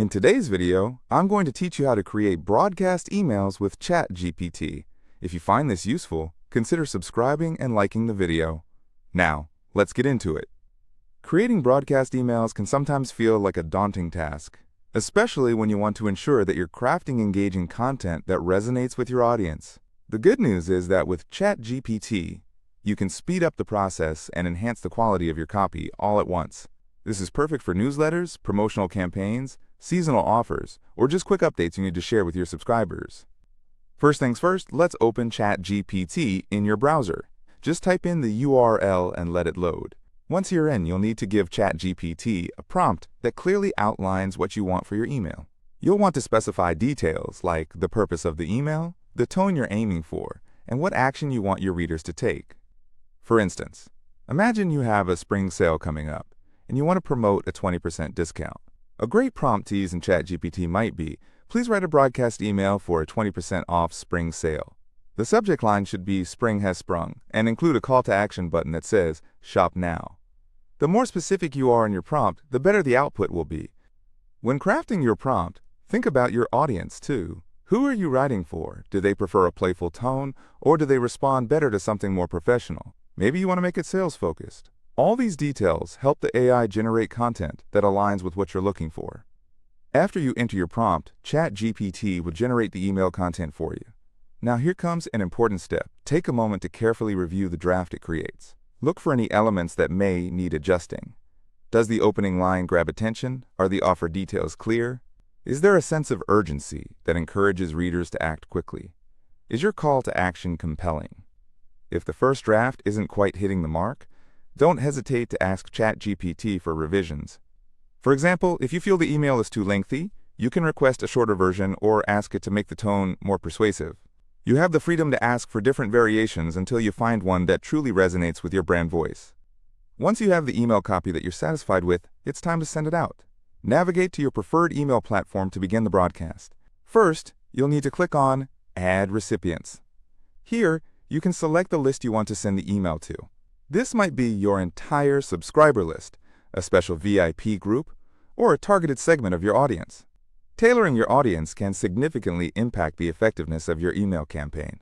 In today's video, I'm going to teach you how to create broadcast emails with ChatGPT. If you find this useful, consider subscribing and liking the video. Now, let's get into it. Creating broadcast emails can sometimes feel like a daunting task, especially when you want to ensure that you're crafting engaging content that resonates with your audience. The good news is that with ChatGPT, you can speed up the process and enhance the quality of your copy all at once. This is perfect for newsletters, promotional campaigns, seasonal offers, or just quick updates you need to share with your subscribers. First things first, let's open ChatGPT in your browser. Just type in the URL and let it load. Once you're in, you'll need to give ChatGPT a prompt that clearly outlines what you want for your email. You'll want to specify details like the purpose of the email, the tone you're aiming for, and what action you want your readers to take. For instance, imagine you have a spring sale coming up, and you want to promote a 20% discount. A great prompt to use in ChatGPT might be, please write a broadcast email for a 20% off spring sale. The subject line should be Spring has sprung, and include a call to action button that says, Shop now. The more specific you are in your prompt, the better the output will be. When crafting your prompt, think about your audience too. Who are you writing for? Do they prefer a playful tone, or do they respond better to something more professional? Maybe you want to make it sales-focused. All these details help the AI generate content that aligns with what you're looking for. After you enter your prompt, ChatGPT will generate the email content for you. Now here comes an important step. Take a moment to carefully review the draft it creates. Look for any elements that may need adjusting. Does the opening line grab attention? Are the offer details clear? Is there a sense of urgency that encourages readers to act quickly? Is your call to action compelling? If the first draft isn't quite hitting the mark, don't hesitate to ask ChatGPT for revisions. For example, if you feel the email is too lengthy, you can request a shorter version or ask it to make the tone more persuasive. You have the freedom to ask for different variations until you find one that truly resonates with your brand voice. Once you have the email copy that you're satisfied with, it's time to send it out. Navigate to your preferred email platform to begin the broadcast. First, you'll need to click on Add Recipients. Here, you can select the list you want to send the email to. This might be your entire subscriber list, a special VIP group, or a targeted segment of your audience. Tailoring your audience can significantly impact the effectiveness of your email campaign.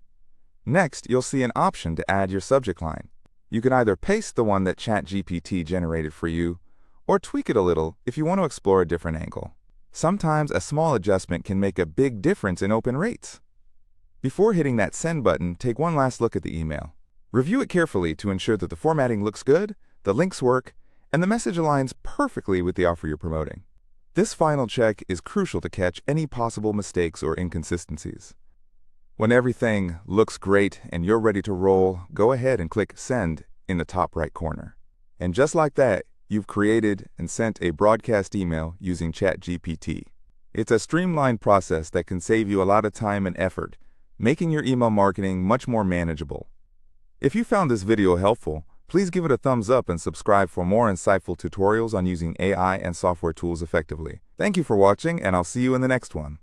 Next, you'll see an option to add your subject line. You can either paste the one that ChatGPT generated for you, or tweak it a little if you want to explore a different angle. Sometimes a small adjustment can make a big difference in open rates. Before hitting that send button, take one last look at the email. Review it carefully to ensure that the formatting looks good, the links work, and the message aligns perfectly with the offer you're promoting. This final check is crucial to catch any possible mistakes or inconsistencies. When everything looks great and you're ready to roll, go ahead and click Send in the top right corner. And just like that, you've created and sent a broadcast email using ChatGPT. It's a streamlined process that can save you a lot of time and effort, making your email marketing much more manageable. If you found this video helpful, please give it a thumbs up and subscribe for more insightful tutorials on using AI and software tools effectively. Thank you for watching, and I'll see you in the next one.